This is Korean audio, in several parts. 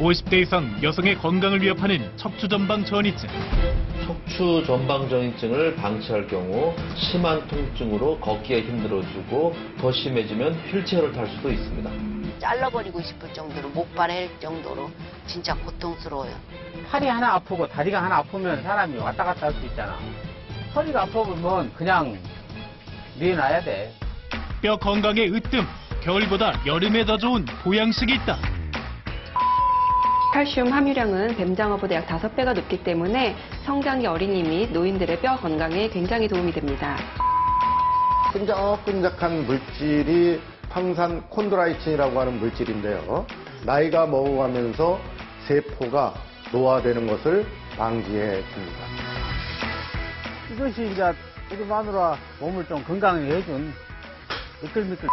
50대 이상 여성의 건강을 위협하는 척추전방 전이증. 척추 전방 전이증을 방치할 경우 심한 통증으로 걷기가 힘들어지고 더 심해지면 휠체어를 탈 수도 있습니다. 잘라버리고 싶을 정도로 목발할 정도로 진짜 고통스러워요. 팔이 하나 아프고 다리가 하나 아프면 사람이 왔다 갔다 할 수 있잖아. 허리가 아프면 그냥 뉘어놔야 돼. 뼈 건강에 으뜸, 겨울보다 여름에 더 좋은 보양식이 있다. 칼슘 함유량은 뱀장어보다 약 5배가 높기 때문에 성장기 어린이 및 노인들의 뼈 건강에 굉장히 도움이 됩니다. 끈적끈적한 물질이 황산 콘드라이친이라고 하는 물질인데요. 나이가 먹어가면서 세포가 노화되는 것을 방지해 줍니다. 이것이 이제 우리 마누라 몸을 좀 건강하게 해준 미끌미끌.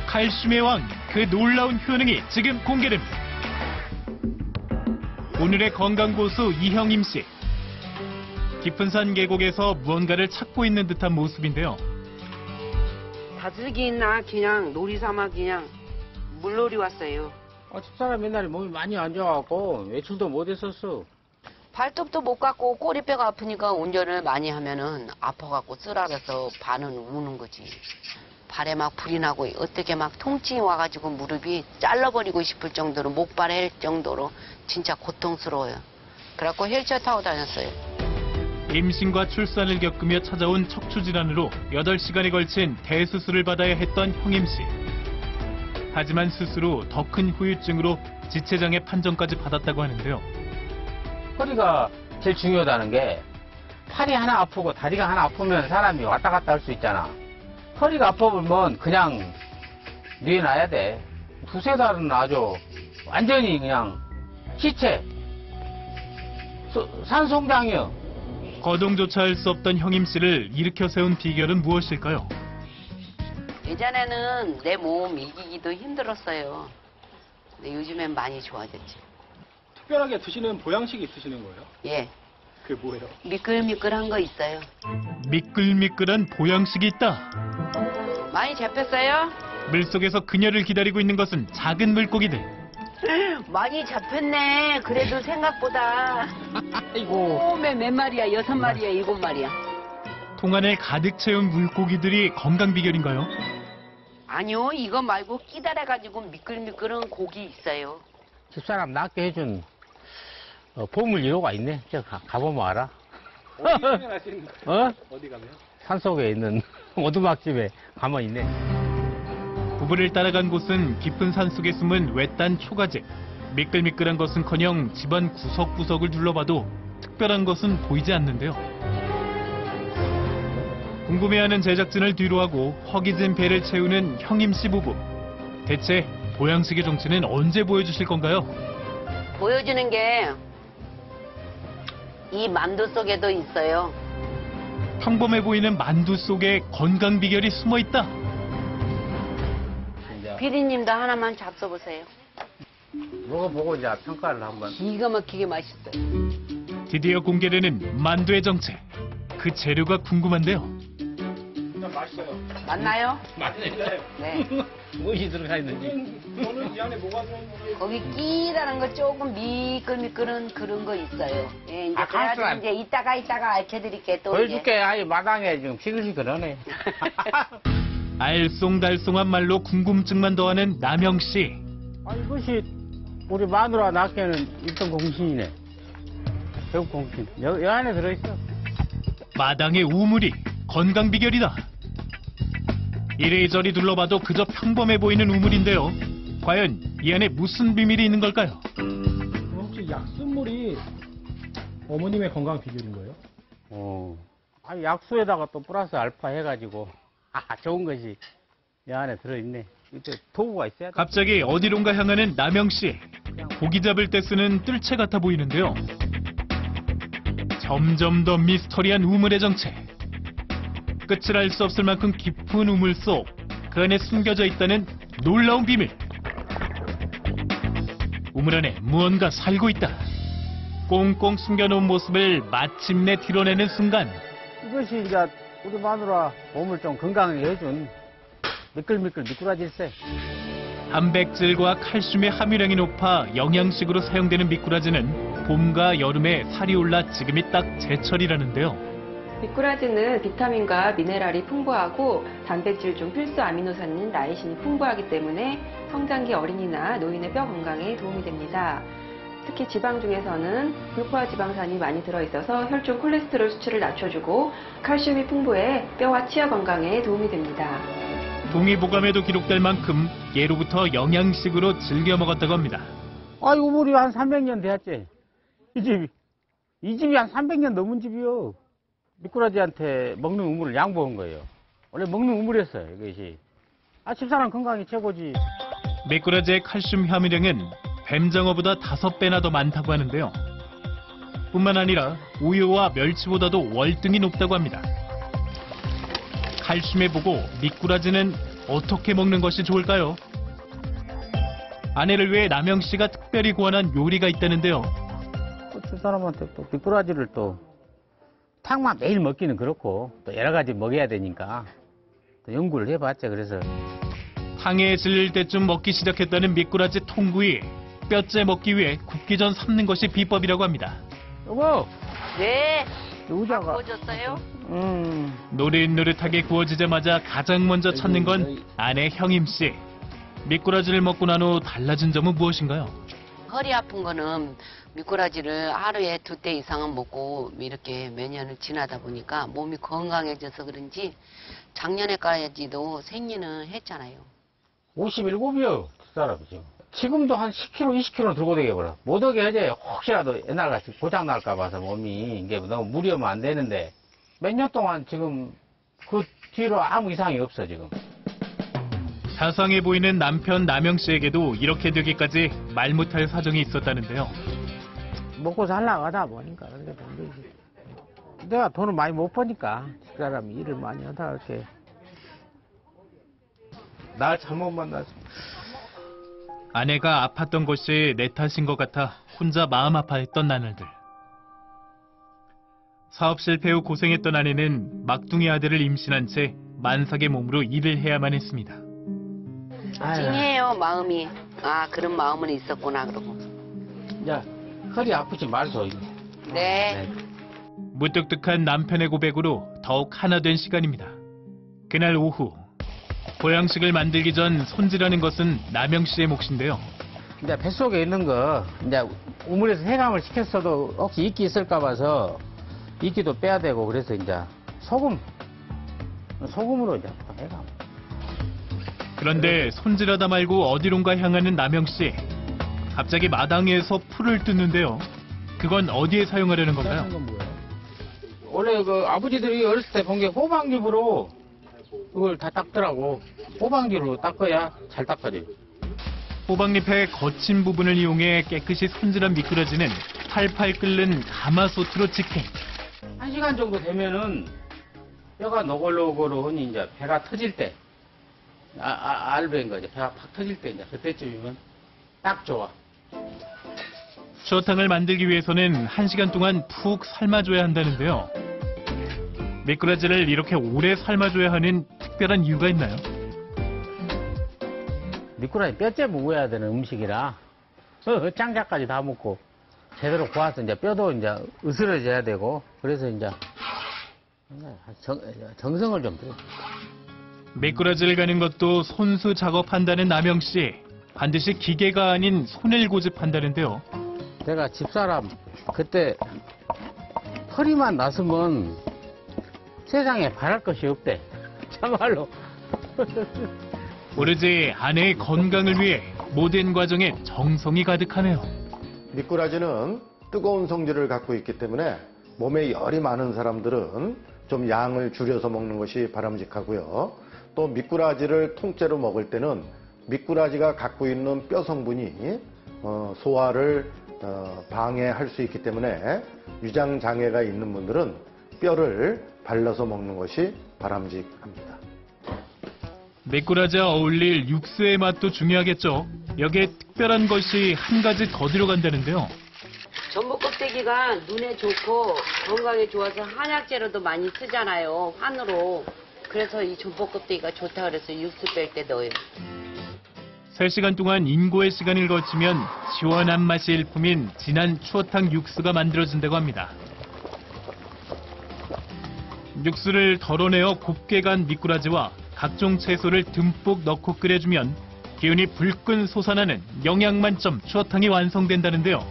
칼슘의 왕, 그 놀라운 효능이 지금 공개됩니다. 오늘의 건강고수 이형임 씨. 깊은 산 계곡에서 무언가를 찾고 있는 듯한 모습인데요. 다슬기나 그냥 놀이삼아 그냥 물놀이 왔어요. 집사람 옛날에 몸이 많이 안 좋아갖고 외출도 못 했었어. 발톱도 못 깎고 꼬리뼈가 아프니까 운전을 많이 하면은 아파갖고 쓰라려서 반은 우는 거지. 발에 막 불이 나고 어떻게 막 통증이 와가지고 무릎이 잘라버리고 싶을 정도로 목발할 정도로 진짜 고통스러워요. 그래갖고 휠체어 타고 다녔어요. 임신과 출산을 겪으며 찾아온 척추질환으로 8시간에 걸친 대수술을 받아야 했던 형임 씨. 하지만 수술 후 더 큰 후유증으로 지체장애 판정까지 받았다고 하는데요. 허리가 제일 중요하다는 게 팔이 하나 아프고 다리가 하나 아프면 사람이 왔다 갔다 할 수 있잖아. 허리가 아프면 그냥 뉘어놔야 돼. 2-3달은 아주 완전히 그냥 시체. 산송장이요. 거동조차 할 수 없던 형임 씨를 일으켜 세운 비결은 무엇일까요? 예전에는 내 몸 이기기도 힘들었어요. 근데 요즘엔 많이 좋아졌지. 특별하게 드시는 보양식이 있으시는 거예요? 예. 그게 뭐예요? 미끌미끌한 거 있어요. 미끌미끌한 보양식이 있다. 많이 잡혔어요? 물속에서 그녀를 기다리고 있는 것은 작은 물고기들. 많이 잡혔네. 그래도 생각보다. 아이고. 몇 마리야? 6마리야? 7마리야? 통 안을 가득 채운 물고기들이 건강 비결인가요? 아니요. 이거 말고 끼달아가지고 미끌미끌한 고기 있어요. 집사람 낳게 해준 보물 1호가 있네. 저 가보면 알아. 어디 가면 알 수 있는 거예요? 어디 가면? 산속에 있는 오두막집에 가면 있네. 부부를 따라간 곳은 깊은 산속에 숨은 외딴 초가집. 미끌미끌한 것은커녕 집안 구석구석을 둘러봐도 특별한 것은 보이지 않는데요. 궁금해하는 제작진을 뒤로하고 허기진 배를 채우는 형임 씨 부부. 대체 보양식의 정체는 언제 보여주실 건가요? 보여주는 게 이 만두 속에도 있어요. 평범해 보이는 만두 속에 건강 비결이 숨어 있다. 피디님도 하나만 잡숴보세요. 먹어보고 이제 평가를 한번. 기가 막히게 맛있어요. 드디어 공개되는 만두의 정체. 그 재료가 궁금한데요. 일단 맛있어요. 맞나요? 맞네. 네. 무엇이 들어가 있는지. 저는 이 안에 뭐가 들어있는지. 거기 끼라는 거 조금 미끌미끌한 그런 거 있어요. 예, 이제 가만있어. 그래가지고 이제 이따가 알려드릴게 또. 보여줄게. 아이 마당에 지금 시글시글하네. 알쏭달쏭한 말로 궁금증만 더하는 남영 씨. 아, 이것이 우리 마누라 낳기에는 있던 공신이네. 배국 공신. 여 안에 들어있어. 마당의 우물이 건강 비결이다. 이리저리 둘러봐도 그저 평범해 보이는 우물인데요. 과연 이 안에 무슨 비밀이 있는 걸까요? 혹시 약순물이 어머님의 건강 비결인 거예요? 아, 약수에다가 또 플러스 알파 해가지고 좋은 것이 이 안에 들어있네. 이때 도구가 있어야 돼. 갑자기 어디론가 향하는 남영 씨. 고기 잡을 때 쓰는 뜰채 같아 보이는데요. 점점 더 미스터리한 우물의 정체. 끝을 알 수 없을 만큼 깊은 우물 속, 그 안에 숨겨져 있다는 놀라운 비밀. 우물 안에 무언가 살고 있다. 꽁꽁 숨겨놓은 모습을 마침내 드러내는 순간. 이것이 이제 우리 마누라 몸을 좀 건강하게 해준 미끌미끌 미꾸라지일세. 단백질과 칼슘의 함유량이 높아 영양식으로 사용되는 미꾸라지는 봄과 여름에 살이 올라 지금이 딱 제철이라는데요. 미꾸라지는 비타민과 미네랄이 풍부하고 단백질 중 필수 아미노산인 나이신이 풍부하기 때문에 성장기 어린이나 노인의 뼈 건강에 도움이 됩니다. 특히 지방 중에서는 불포화 지방산이 많이 들어있어서 혈중 콜레스테롤 수치를 낮춰주고 칼슘이 풍부해 뼈와 치아 건강에 도움이 됩니다. 동의보감에도 기록될 만큼 예로부터 영양식으로 즐겨 먹었다고 합니다. 아이고, 우리 한 300년 되었지. 이 집이 한 300년 넘은 집이요. 미꾸라지한테 먹는 우물을 양보한 거예요. 원래 먹는 우물이었어요, 이것이. 집사람 건강이 최고지. 미꾸라지의 칼슘 함유량은 뱀장어보다 5배나 더 많다고 하는데요. 뿐만 아니라 우유와 멸치보다도 월등히 높다고 합니다. 칼슘에 보고 미꾸라지는 어떻게 먹는 것이 좋을까요? 아내를 위해 남영 씨가 특별히 고안한 요리가 있다는데요. 집사람한테 또 미꾸라지를 또 탕만 매일 먹기는 그렇고 또 여러 가지 먹여야 되니까 또 연구를 해봤죠. 그래서 탕에 질릴 때쯤 먹기 시작했다는 미꾸라지 통구이. 뼈째 먹기 위해 굽기 전 삶는 것이 비법이라고 합니다. 여보, 네. 의자가 구워졌어요? 노릇노릇하게 구워지자마자 가장 먼저 찾는 건 아내 형임 씨. 미꾸라지를 먹고 난 후 달라진 점은 무엇인가요? 허리 아픈 거는 미꾸라지를 하루에 2대 이상은 먹고 이렇게 몇 년을 지나다 보니까 몸이 건강해져서 그런지 작년에까지도 생리는 했잖아요. 57이요, 집사람이 지금. 지금도 한 10kg, 20kg 들고 다녀버려. 못 오게 하지. 혹시라도 옛날같이 고장 날까 봐서 몸이 이게 너무 무리하면 안 되는데 몇 년 동안 지금 그 뒤로 아무 이상이 없어 지금. 자상해 보이는 남편 남영 씨에게도 이렇게 되기까지 말 못할 사정이 있었다는데요. 먹고 살라고 하다 보니까 그렇게 된 거지. 내가 돈을 많이 못 버니까 집사람이 일을 많이 하다 이렇게 날 잘못 만나서. 아내가 아팠던 것이 내 탓인 것 같아 혼자 마음 아파했던 나날들. 사업 실패 후 고생했던 아내는 막둥이 아들을 임신한 채 만삭의 몸으로 일을 해야만 했습니다. 찡해요 마음이. 아 그런 마음은 있었구나 그러고. 야, 허리 아프지 말소. 네. 무뚝뚝한 남편의 고백으로 더욱 하나 된 시간입니다. 그날 오후 보양식을 만들기 전 손질하는 것은 남영 씨의 몫인데요. 이제 뱃속에 있는 거 이제 우물에서 해감을 시켰어도 혹시 이끼 있을까 봐서 이끼도 빼야 되고 그래서 이제 소금으로 이제 해감. 그런데 손질하다 말고 어디론가 향하는 남영 씨. 갑자기 마당에서 풀을 뜯는데요. 그건 어디에 사용하려는 건가요? 원래 그 아버지들이 어렸을 때 본 게 호박잎으로 그걸 다 닦더라고. 호박잎으로 닦아야 잘 닦아져요. 호박잎의 거친 부분을 이용해 깨끗이 손질한 미꾸라지는 팔팔 끓는 가마솥으로 직행. 1시간 정도 되면은 뼈가 노골노골하니 이제 배가 터질 때, 알배인 거죠. 배가 팍 터질 때 이제 그때쯤이면 딱 좋아. 추어탕을 만들기 위해서는 1시간 동안 푹 삶아줘야 한다는데요. 미꾸라지를 이렇게 오래 삶아줘야 하는 특별한 이유가 있나요? 미꾸라지 뼈째 먹어야 되는 음식이라 짱자까지 다 먹고 제대로 구워서 이제 뼈도 이제 으스러져야 되고 그래서 이제 정성을 좀 들여. 미꾸라지를 가는 것도 손수 작업한다는 남영 씨. 반드시 기계가 아닌 손을 고집한다는데요. 내가 집사람 그때 허리만 났으면 세상에 바랄 것이 없대. 참말로. 오로지 아내의 건강을 위해 모든 과정에 정성이 가득하네요. 미꾸라지는 뜨거운 성질을 갖고 있기 때문에 몸에 열이 많은 사람들은 좀 양을 줄여서 먹는 것이 바람직하고요. 또 미꾸라지를 통째로 먹을 때는 미꾸라지가 갖고 있는 뼈 성분이 소화를 방해할 수 있기 때문에 위장 장애가 있는 분들은 뼈를 발라서 먹는 것이 바람직합니다. 미꾸라지와 어울릴 육수의 맛도 중요하겠죠. 여기에 특별한 것이 한 가지 더 들어간다는데요. 전복 껍데기가 눈에 좋고 건강에 좋아서 한약재로도 많이 쓰잖아요. 환으로. 그래서 이 전복 껍데기가 좋다 그래서 육수 뺄 때 넣어요. 3시간 동안 인고의 시간을 거치면 시원한 맛이 일품인 진한 추어탕 육수가 만들어진다고 합니다. 육수를 덜어내어 곱게 간 미꾸라지와 각종 채소를 듬뿍 넣고 끓여주면 기운이 불끈 솟아나는 영양 만점 추어탕이 완성된다는데요.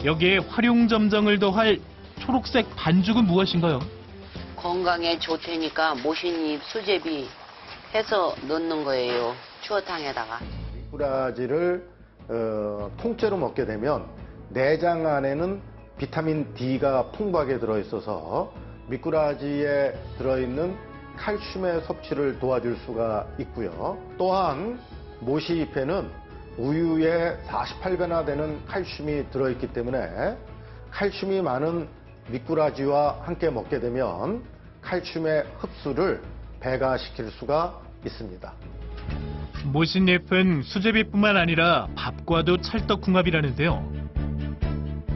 여기에 활용점정을 더할 초록색 반죽은 무엇인가요? 건강에 좋다니까 모신잎, 수제비 해서 넣는 거예요. 추어탕에다가. 미꾸라지를 통째로 먹게 되면 내장 안에는 비타민 D가 풍부하게 들어있어서 미꾸라지에 들어있는 칼슘의 섭취를 도와줄 수가 있고요. 또한 모시잎에는 우유의 48배나 되는 칼슘이 들어있기 때문에 칼슘이 많은 미꾸라지와 함께 먹게 되면 칼슘의 흡수를 배가시킬 수가 있습니다. 모신잎은 수제비뿐만 아니라 밥과도 찰떡궁합이라는데요.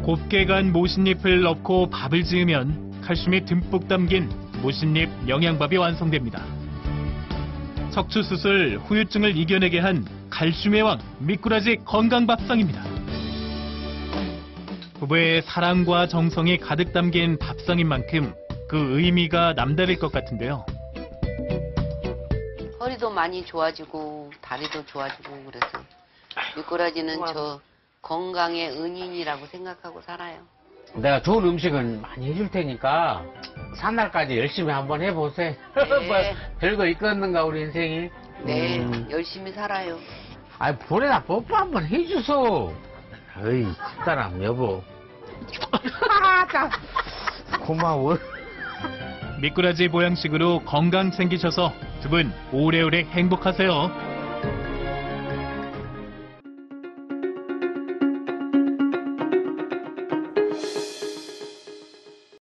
곱게 간 모신잎을 넣고 밥을 지으면 칼슘이 듬뿍 담긴 모신잎 영양밥이 완성됩니다. 척추수술, 후유증을 이겨내게 한 칼슘의 왕 미꾸라지 건강밥상입니다. 부부의 사랑과 정성이 가득 담긴 밥상인 만큼 그 의미가 남다를 것 같은데요. 허리도 많이 좋아지고 다리도 좋아지고 그래서 미꾸라지는 저 건강의 은인이라고 생각하고 살아요. 내가 좋은 음식은 많이 해줄 테니까 산날까지 열심히 한번 해보세요. 네. 뭐, 별거 있겠는가 우리 인생이. 네, 열심히 살아요. 아이 볼에다 뽀뽀 한번 해주소. 어이 집사람 여보. 고마워. 미꾸라지 보양식으로 건강 챙기셔서 두 분 오래오래 행복하세요.